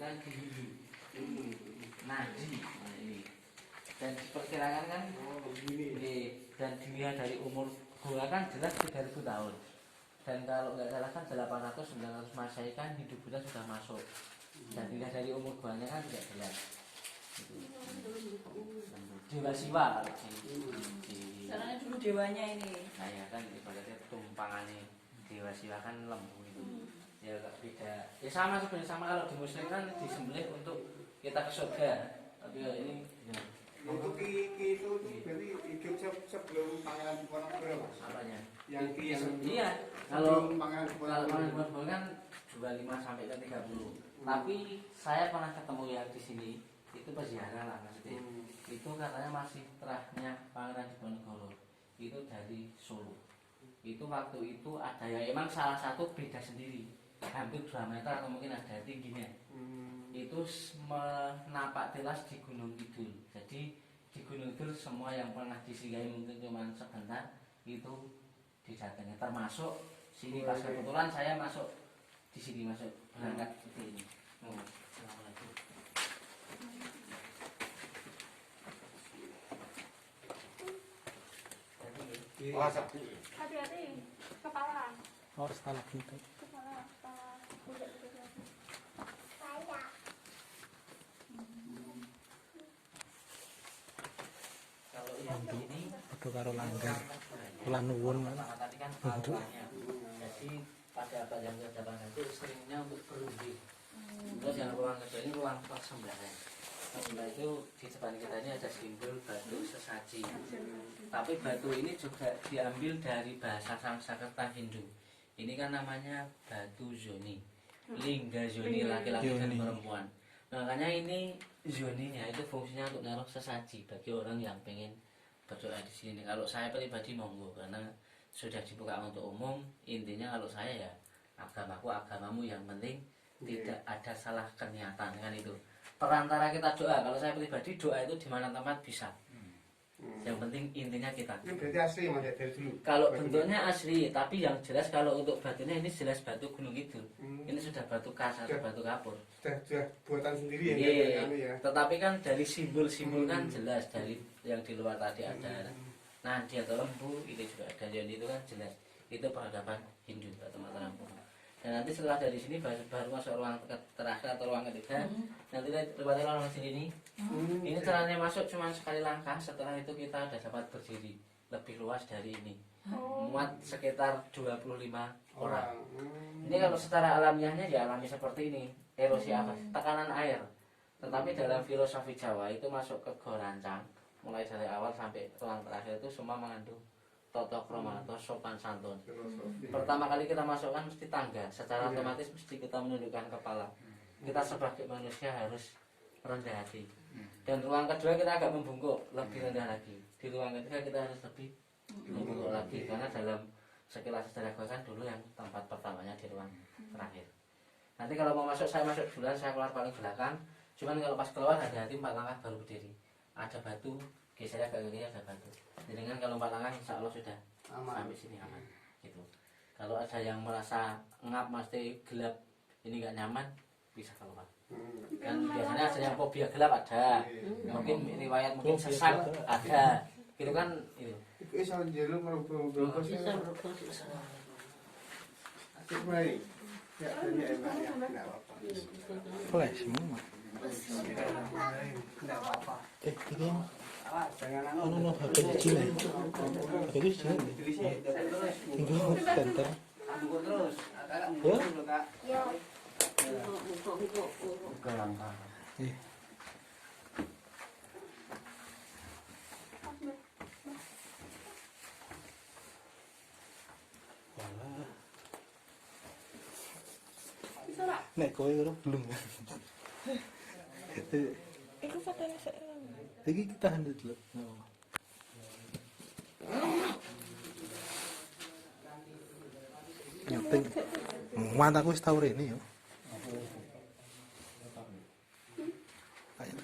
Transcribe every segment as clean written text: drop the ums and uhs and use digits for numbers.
kan di Hindu. Nadi ini. Dan diperkirakan kan dan dilihat dari umur gua kan jelas 3000 tahun. Dan kalau nggak salah kan 800-900 Masehi kan hidup Buddha sudah masuk. Dan dilihat dari umur guanya kan tidak jelas. Dewa Siwa kalau di caranya dulu dewanya ini. Nah ya kan ibaratnya tumpangannya Dewa Siwa kan lembu itu. Ya beda. Ya sama sebenarnya sama kalau di Muslim kan disembelih untuk kita ke surga. Tapi ya ini ya. Untuk itu berarti hidup sebelum Pangeran Diponegoro Mas. Apanya? Yang iya. Kalau Kalau Pangeran Diponegoro kan 25 sampai ke 30. Tapi saya pernah ketemu yang di sini itu peziarah lah maksudnya. Itu katanya masih terahnya Pangeran Diponegoro. Itu dari Solo. Itu waktu itu ada ya emang salah satu beda sendiri. Hampir 2 meter atau mungkin ada tingginya. Itu menapak telas di Gunung Kidul. Jadi di Gunung Kidul semua yang pernah disinggahi mungkin cuma sebentar itu didatangi, termasuk sini pas kebetulan saya masuk di sini masuk berangkat seperti ini. Assalamualaikum. Hati-hati kepala. Oh, salah gitu. Kepala budak itu. Kalau yang ini Padha karo langgar. Kula nuwun. tadi kan awalnya. Jadi pada abad yang ke-8 itu seringnya untuk berunding. Terus yang ruang kedua ini ruang persembahyan. Sebelah itu di depan kita ini ada simbol batu sesaji. Tapi batu ini juga diambil dari bahasa Sanskerta Hindu. Ini kan namanya batu zoni. Lingga zoni laki-laki dan perempuan. Makanya ini zoninya itu fungsinya untuk naruh sesaji bagi orang yang pengen berdoa di sini. Kalau saya pribadi monggo karena sudah dibuka untuk umum. Intinya kalau saya ya agamaku agamamu yang penting tidak ada salah kenyataan kan itu. Perantara kita doa, kalau saya pribadi doa itu di mana tempat bisa. Yang penting intinya kita. Ini berarti asli Mas dari dulu. Kalau bentuknya asli, tapi yang jelas kalau untuk batunya ini jelas batu Gunung Kidul. Ini sudah batu kas atau batu kapur. Sudah buatan sendiri ya. Iya. Ya. Tetapi kan dari simbol-simbol kan jelas dari yang di luar tadi ada. Nah dia atau lembu itu juga ada yang itu kan jelas. Itu peradaban Hindu atau Mataram. Dan nanti setelah dari sini baru masuk ruang terakhir atau ruang ketiga. Nanti lewatin ruang sini. Ini caranya masuk cuma sekali langkah. Setelah itu kita sudah dapat berdiri lebih luas dari ini. Muat sekitar 25 orang. Ini kalau secara alamiahnya ya alami seperti ini. Erosi apa? Tekanan air. Tetapi dalam filosofi Jawa itu masuk ke Gorancang. Mulai dari awal sampai ruang terakhir itu semua mengandung toto kroma atau sopan santun. Pertama kali kita masukkan mesti tangga, secara otomatis mesti kita menundukkan kepala. Kita sebagai manusia harus rendah hati. Dan ruang kedua kita agak membungkuk, lebih rendah lagi. Di ruang ketiga kita harus lebih membungkuk lagi karena dalam sekilas sejarah kan dulu yang tempat pertamanya di ruang terakhir. Nanti kalau mau masuk saya masuk duluan, saya keluar paling belakang. Cuman kalau pas keluar hati-hati 4 langkah baru berdiri. Ada batu, geser agak kiri ada batu. Jadi kan kalau 4 langkah insya Allah sudah sampai sini aman. Gitu. Kalau ada yang merasa ngap mesti gelap ini nggak nyaman bisa keluar. Kan biasanya ada yang fobia gelap ada. Mungkin riwayat mungkin sesat ada. Gitu kan itu. Bisa jalur merubah sih. Baik. Ya, ini enak ya. Enggak apa-apa. Boleh semua. Enggak apa-apa. Ini Jangan no HP di Cina. HP di Cina. Tinggal center. terus. Ya. Yo. Buka langkah. Walah. Bisa lah. Nek kowe karo belum. Iku fotonya saya. Iki kita hendak dulu. Nyating. Muat aku wis tau rene yo. Ayo.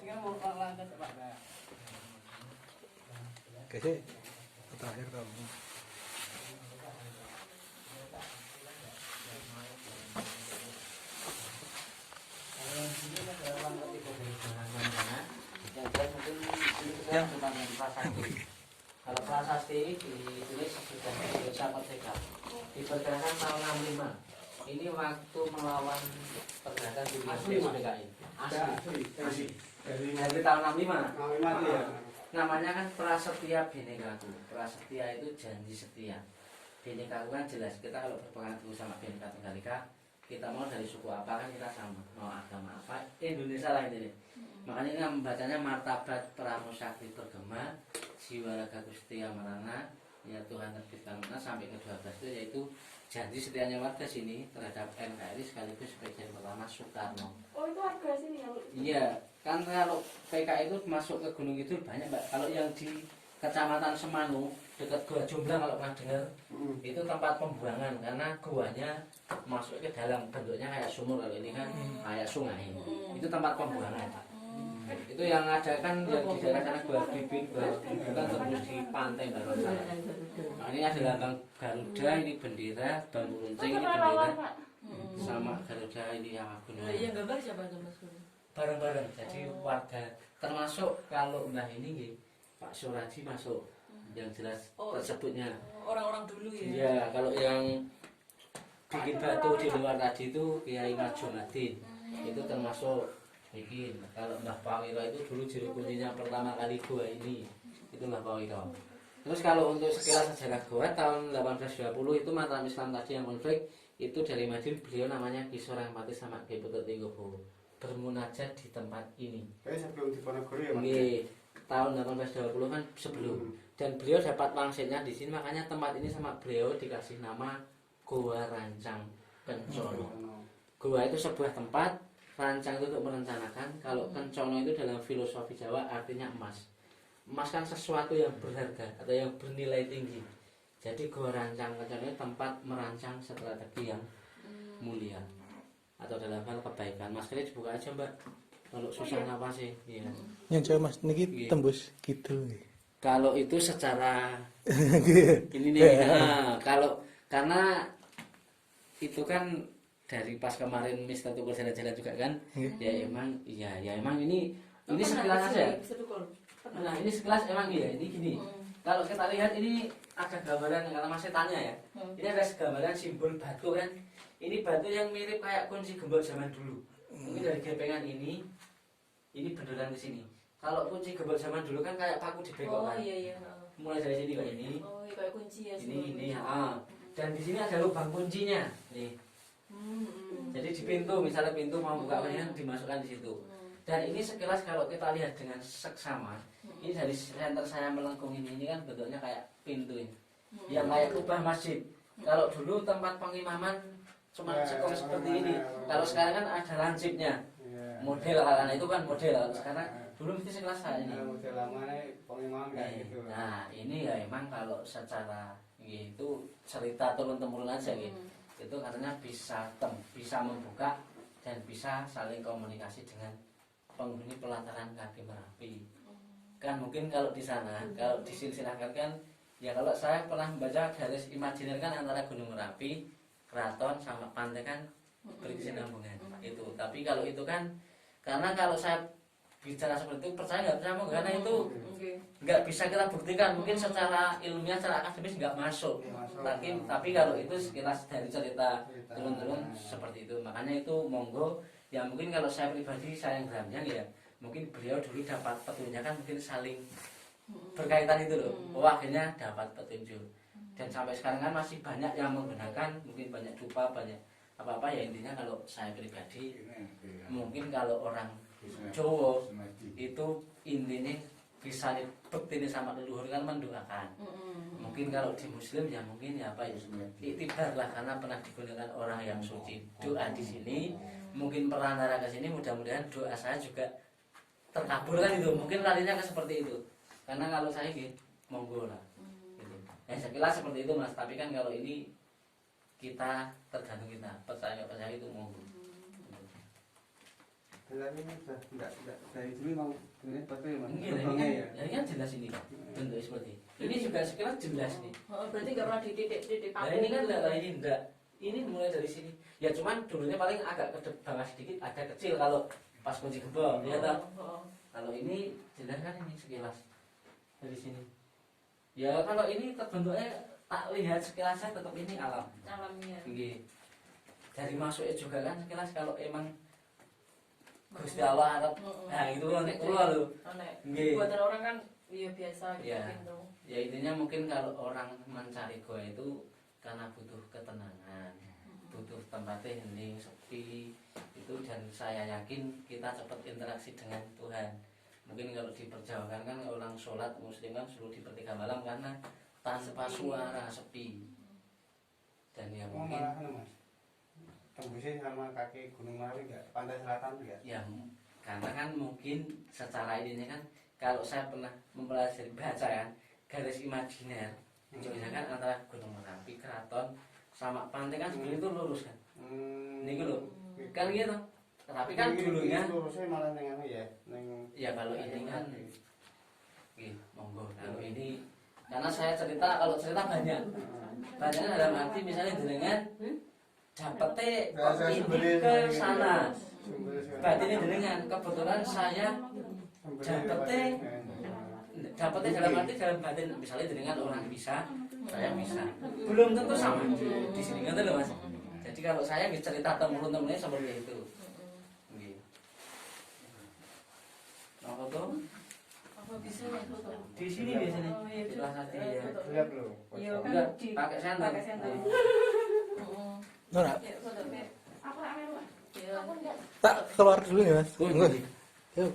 kan mau olahraga Pak. Kayaknya terakhir kamu. Kalau prasasti ditulis sesudah Indonesia merdeka diperkirakan tahun 65. Ini waktu melawan pergerakan di PKI asli dari tahun 65. Namanya kan Prasetya Bhinnekaku. Prasetya itu janji setia. Bhinnekaku kan jelas, kita kalau berpengaruh sama Bhinneka Tunggal Ika, kita mau dari suku apa kan kita sama, mau agama apa, Indonesia lah ini. Makanya ini membacanya martabat Pramusakti Bergema, Jiwa Raga Gusti Amarana, ya Tuhan terbitkan sampai ke-12 itu yaitu janji setianya warga sini terhadap NKRI sekaligus presiden pertama Soekarno. Oh itu warga sini ya? Iya, kan kalau PKI itu masuk ke Gunung Kidul banyak Mbak. Kalau yang di Kecamatan Semanu dekat Gua Jomblang kalau pernah dengar, itu tempat pembuangan karena guanya masuk ke dalam bentuknya kayak sumur, kalau ini kan kayak sungai. Itu tempat pembuangan. Itu yang ada kan yang di daerah sana Gua Bibit, bukan terus di pantai Baru sana. Nah, ini ada lambang Garuda, ini bendera, bambu runcing ini bendera, sama Garuda ini yang gunung. Yang gambar siapa tuh Mas Guru? Bareng-bareng, jadi warga termasuk kalau mbah ini nggih, Pak Suradi masuk yang jelas tersebutnya. Orang-orang dulu ya. Iya, kalau yang bikin batu di luar tadi itu Kiai Majumadin itu termasuk bikin. Kalau Mbah Pawiro itu dulu juru kuncinya pertama kali gua ini, itu Mbah Pawiro. Terus kalau untuk sekilas sejarah gua tahun 1820 itu Mataram Islam tadi yang konflik itu dari Madiun, beliau namanya Ki Sorang Pati sama Ki Putut Tinggobo bermunajat di tempat ini. Kayak sebelum di Ponorogo ya Mas. Nggih, tahun 1820 kan sebelum. Dan beliau dapat wangsitnya di sini, makanya tempat ini sama beliau dikasih nama Goa Rancang Kencono. Goa itu sebuah tempat, rancang itu untuk merencanakan. Kalau Kencono itu dalam filosofi Jawa artinya emas. Emas kan sesuatu yang berharga atau yang bernilai tinggi. Jadi Goa Rancang Kencono itu tempat merancang strategi yang mulia atau dalam hal kebaikan. Mas Kris buka aja Mbak. Kalau susah apa sih? Iya. Yang jauh Mas niki tembus gitu. Kalau itu secara ini nih, kalau karena itu kan dari pas kemarin Mister Tukul jalan-jalan juga kan, ya emang ini sekilas aja. Nah ini sekilas emang iya, ini gini. Kalau kita lihat ini ada gambaran, karena masih tanya ya, ini ada gambaran simbol batu kan. Ini batu yang mirip kayak kunci gembok zaman dulu. Mungkin dari gepengan ini beneran ke sini. Kalau kunci gembok zaman dulu kan kayak paku dibengkok kan. Oh iya. Mulai dari sini kayak ini. Oh iya kayak kunci ya. Ini. Dan di sini ada lubang kuncinya. Nih. Jadi di pintu, misalnya pintu mau buka kan dimasukkan di situ. Dan ini sekilas kalau kita lihat dengan seksama, ini dari center saya melengkung ini kan bentuknya kayak pintu ini. Yang kayak kubah masjid. Kalau dulu tempat pengimaman cuma sekong seperti ini. Kalau sekarang kan ada lancipnya. Model karena itu kan model. Sekarang dulu mesti sekelas saya ini. Model lama pengimaman kayak gitu. Nah, ini ya emang kalau secara itu cerita turun-temurun aja gitu. Itu katanya bisa membuka dan bisa saling komunikasi dengan penghuni pelataran kaki Merapi. Kan mungkin kalau di sana, kalau disilsilahkan kan, ya kalau saya pernah membaca garis imajiner kan antara Gunung Merapi, keraton sama pantai kan berkesinambungan itu. Tapi kalau itu kan, karena kalau saya bicara seperti itu percaya nggak percaya karena itu nggak bisa kita buktikan, mungkin secara ilmiah, secara akademis nggak masuk. Tapi kalau itu sekilas dari cerita turun-turun seperti itu, makanya itu monggo. Ya mungkin kalau saya pribadi saya yang beranjang ya mungkin beliau dulu dapat petunjuknya kan mungkin saling berkaitan itu loh. Akhirnya dapat petunjuk. Dan sampai sekarang kan masih banyak yang menggunakan, mungkin banyak dupa, banyak apa-apa ya. Intinya kalau saya pribadi mungkin kalau orang Jawa itu intinya bisa dibuktiin sama leluhur kan mendoakan. Mungkin kalau di Muslim ya mungkin ya apa ya iktibar lah, karena pernah digunakan orang yang suci. Doa di sini mungkin perantara ke sini, mudah-mudahan doa saya juga terkabul kan itu. Mungkin larinya ke seperti itu. Karena kalau saya gitu monggo lah. Gitu. Ya sekilas seperti itu Mas, tapi kan kalau ini kita tergantung kita percaya nggak percaya itu monggo. Jalannya enggak dari dulu mau ini pakai mas. Mungkin Lubangnya ya. ini kan jelas ini bentuknya seperti ini juga sekilas jelas nih. Oh, berarti nggak pernah dititik-titik Nah ini kan enggak, ini enggak. Ini mulai dari sini. Ya cuman dulunya paling agak ke bawah sedikit, ada kecil kalau pas kunci gembok, ya toh. Kalau ini jelas kan ini sekilas dari sini. Ya kalau ini terbentuknya tak lihat sekilas saya tetap ini alam. Alamnya. Nggih. Dari masuknya juga kan sekilas kalau emang Gusti Allah Arab. Nah, itu kan nek kula lho. Nek Nggih. buatan orang kan iya biasa gitu Iya. gitu. Ya intinya mungkin kalau orang mencari goa itu karena butuh ketenangan, butuh tempatnya hening, sepi itu, dan saya yakin kita cepat interaksi dengan Tuhan. Mungkin kalau diperjauhkan kan orang sholat muslim kan suruh di pertiga malam karena tanpa suara, sepi. Dan ya Oh mungkin malah mas. Tembusnya sama kaki Gunung Merapi enggak? Pantai Selatan ya? ya karena kan mungkin secara ininya kan kalau saya pernah mempelajari baca kan garis imajiner misalkan antara Gunung Merapi, Keraton sama pantai kan sebenarnya itu lurus kan. Ini loh kan gitu. Tapi kan dulunya lurusnya malah dengan ya, ya kalau ini kan monggo kalau ini karena saya cerita, kalau cerita banyak dalam arti misalnya dengan dapetnya kok ini ke sana batinnya dengan kebetulan saya dapetnya dalam arti dalam batin misalnya dengan orang bisa saya bisa belum tentu sama di sini kan loh mas. Jadi kalau saya cerita temen-temennya seperti itu. Apa tuh? Apa bisa ya foto? Di sini biasanya. Oh, iya, Di kelas hati ya. lihat loh. Iya kan Enggak, di pakai senter. pakai senter. Oh. Nora, Ya foto kayak Aku nak main, Mas. ya. Aku enggak. tak keluar dulu ya mas. Oh, Enggak. iya. Yuk.